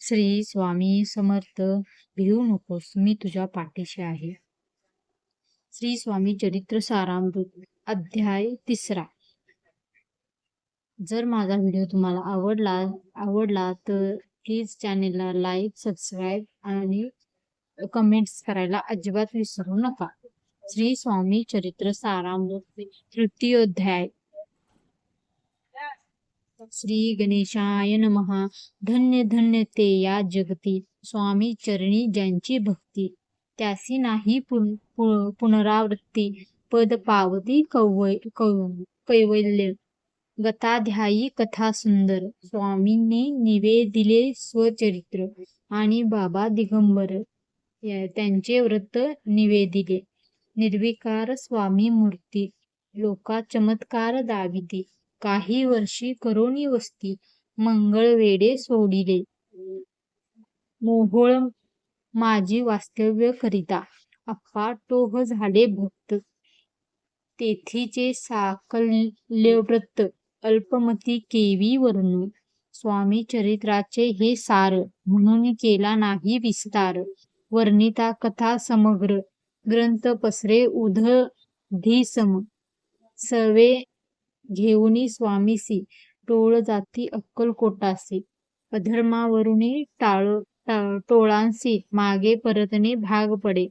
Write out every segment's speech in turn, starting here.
श्री स्वामी समर्थ. भिवू नकोस, मी तुझ्या पाठीशी आहे. श्री स्वामी चरित्र सारामृत, अध्याय 3. जर माझा व्हिडिओ तुम्हाला आवडला तर प्लीज चॅनेलला लाईक, सबस्क्राईब आणि कमेंट्स करायला अजिबात विसरू नका. श्री स्वामी चरित्र सारामृत, तृतीयोध्याय. श्री गणेशाय नमः. धन्य धन्य ते या जगती, स्वामी चरणी ज्यांची भक्ती. त्यासी नाही पुनरावृत्ती, पद पावती कैवल्य. गताध्यायी कथा सुंदर. स्वामींनी निवेदिले स्वचरित्र आणि बाबा दिगंबर त्यांचे व्रत निवेदिले. निर्विकार स्वामी मूर्ती, लोका चमत्कार दाविती. काही वर्षी करोनी वस्ती, मंगळ वेडे सोडिले. मोहोळ माझी वास्तव्य करिता, अप्पा टोह झाले भक्त. तेथीचे साकल्यव्रत, अल्पमती केवी वर्णू. स्वामी चरित्राचे हे सार, म्हणून केला नाही विस्तार. वर्णिता कथा समग्र, ग्रंथ पसरे उधधीसम. सर्वे घेऊनी स्वामीसी, टोळ जाती अक्कलकोटासी. अधर्मावरुनी टोळांसी, मागे परतणे भाग पडे.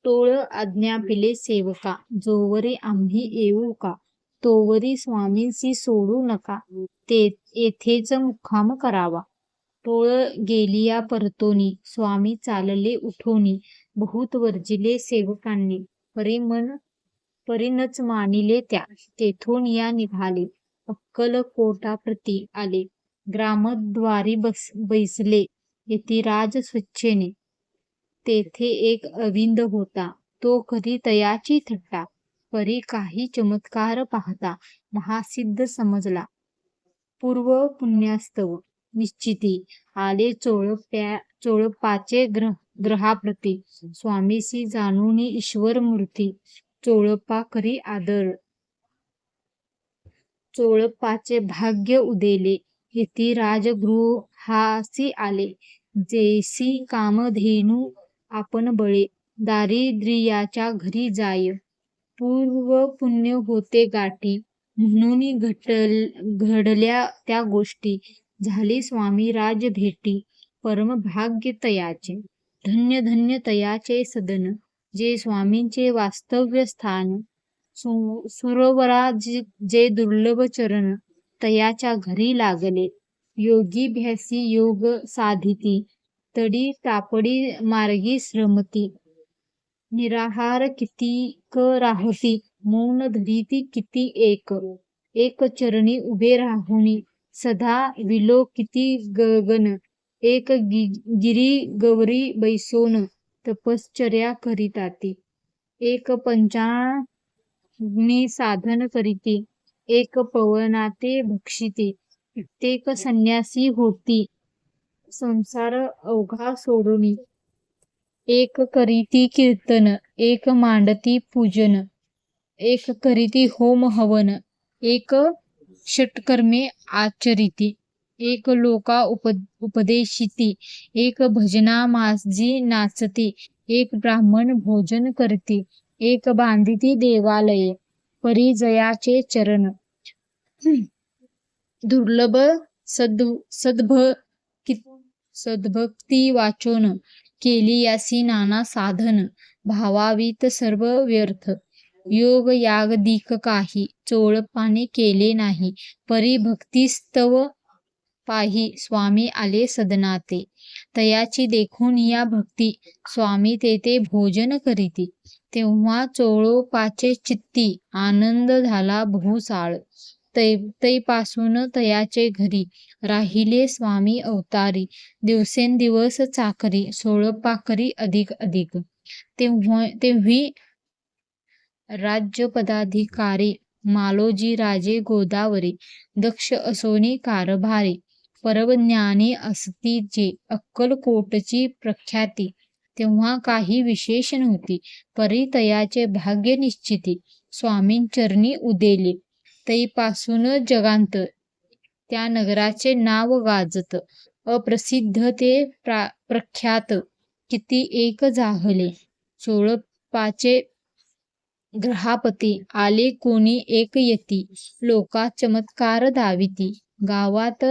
टोळ आज्ञापिले सेवका, जोवरी आम्ही येऊ का, तोवरी स्वामींसी सोडू नका. येथेच मुक्काम करावा. टोळ गेलिया परतोनी, स्वामी चालले उठोनी. बहुत वर्जिले सेवकांनी, परीनच मानिले त्या. तेथून या निघाले, अक्कलकोटाप्रती आले. ग्रामद्वारी बैसले, यतिराज स्वच्छेने. तेथे एक अविंद होता, तो करी तयाची थट्टा. परी काही चमत्कार पाहता, महासिद्ध समजला. पूर्व पुण्यास्तव निश्चिती, आले चोळप्पाचे ग्रहाप्रती. स्वामीसी जाणूनी ईश्वर मूर्ती, चोळप्पा करी आदर. चोळप्पाचे भाग्य उदेले, यतिराज गृहासी आले. जैसी कामधेनू आपण बळे, दारिद्र्याच्या घरी जाय. पूर्व पुण्य होते गाठी, म्हणून घडल्या त्या गोष्टी. झाली स्वामी राज भेटी, परम भाग्य तयाचे. धन्य धन्य तयाचे सदन, जे स्वामींचे वास्तव्य स्थान. सुरवरा जे दुर्लभ चरण, तयाच्या घरी लागले. योगीभ्यासी योग साधिती, तडी तापडी मार्गी श्रमती. निराहार कितीक राहती, मौन धरिती किती एक चरणी उभे राहुनी. सदा विलोकिती गगन, एक गिरी गौरी बैसोन. तपश्चर्या करिताती, एक पंचाग्नी साधन करीती. एक पवनाते भक्षिती, कित्येक संन्यासी होती. संसार अवघा सोडूनी. एक करीती कीर्तन, एक मांडती पूजन. एक करीती होम हवन, एक षटकर्मे आचरिती. एक लोका उपदेशिती, एक भजना माझी नाचती. एक ब्राह्मण भोजन करती, एक बांधिती देवालये. परिजयाचे चरण, दुर्लभ सद्भक्ती वाचोन. केली यासी नाना साधन, भावावीत सर्व व्यर्थ. योग यागदिक काही, चोळप्पाने केले नाही. परी भक्तिस्तव पाही, स्वामी आले सदनाते. तयाची देखून या भक्ती, स्वामी तेथे भोजन करीती. तेव्हा चोळप्पाचे चित्ती, आनंद झाला बहुसाळ. तैपासून तयाचे घरी, राहिले स्वामी अवतारी. दिवसेंदिवस चाकरी, चोळप्पा करी अधिक अधिक. तेव्ही राज्यपदाधिकारी, मालोजी राजे गोदावरी. दक्ष असोनी कारभारी, परमज्ञानी असती जे. अक्कलकोटची प्रख्याती, तेव्हा काही विशेष नव्हती. परी तयाचे भाग्य निश्चिती, स्वामींचरणी उदेले. तैपासून जगांत त्या नगराचे नाव गाजत. अप्रसिद्ध ते प्रख्यात, किती एक जाहले. चोळपाचे ग्रहापती, आले कोणी एक यती. लोका चमत्कार दाविती. गावात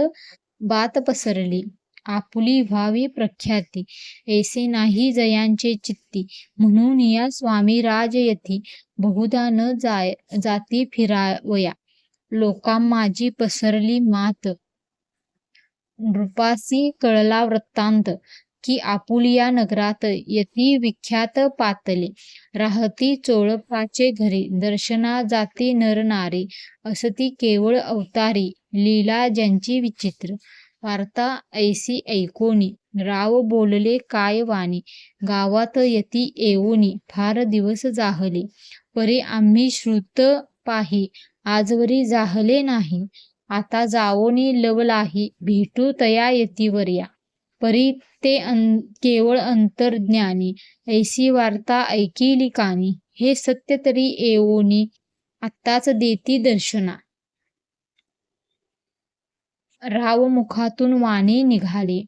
बात पसरली, आपुली व्हावी प्रख्याती. ऐसे नाही जयांचे चित्ती, म्हणून या स्वामी राजयती. बहुधा न जाती फिरावया, लोका माझी पसरली मात. नृपासी कळला वृत्तांत, की आपुलिया नगरात यती विख्यात पातले. राहती चोळपाचे घरी, दर्शना जाती नर नारी. असती केवळ अवतारी, लीला ज्यांची विचित्र. वार्ता ऐसी ऐकोनी, राव बोलले काय वाणी. गावात यती येऊनी, फार दिवस जाहले. परी आम्ही श्रुत पाही, आजवरी जाहले नाही. आता जावोनी लवलाही, भेटू तया यतीवर्या. परी ते केवळ अंतर्ज्ञानी, ऐसी वार्ता ऐकिली कानी. हे सत्य तरी येऊनी, आत्ताच देती दर्शना. राव मुखातून वाणी निघाली,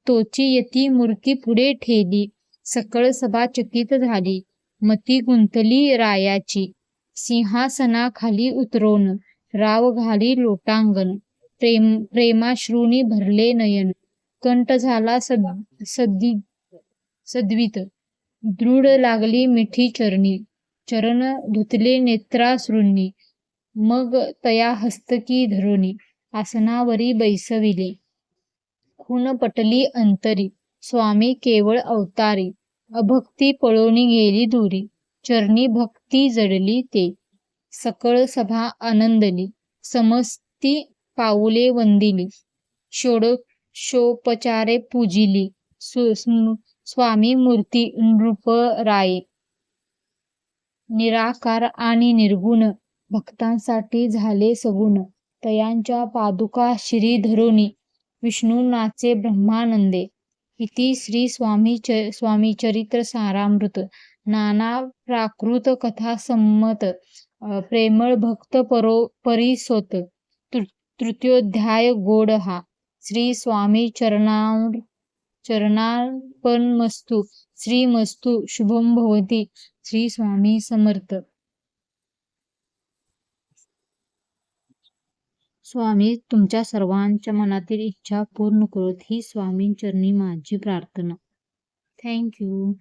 तोची यती मूर्ती पुढे ठेली. सकळ सभा चकित झाली, मती गुंतली रायाची. सिंहासनाखाली उतरोन, राव घाली लोटांगण. प्रेमाश्रूंनी भरले नयन, कंठ झाला सद्वित. दृढ लागली मिठी चरणी, चरण धुतले नेत्राश्रूंनी. मग तया हस्तकी धरुनी, आसनावरी बैसविले. खून पटली अंतरी, स्वामी केवळ अवतारी. अभक्ती पळोनी गेली दूरी, चरणी भक्ती जडली ते. सकळ सभा आनंदली, समस्ती पाऊले वंदिली. षोडशोपचारे पूजिली, स्वामी मूर्ती नृपराये. निराकार आणि निर्गुण, भक्तांसाठी झाले सगुण. तयांच्या पादुका शिरी धरुनी, विष्णू नाचे ब्रह्मानंदे. इति श्री स्वामी चरित्र सारामृत. नाना प्राकृत कथा संमत, प्रेमळ भक्त परिसोत. तृतीयोध्याय गोड हा. श्री स्वामी चरणार्पणमस्तु. श्रीमस्तु शुभम भवती. श्री स्वामी समर्थ. स्वामी तुमच्या सर्वांच्या मनातील इच्छा पूर्ण करोत, ही स्वामींचरणी माझी प्रार्थना. थँक्यू.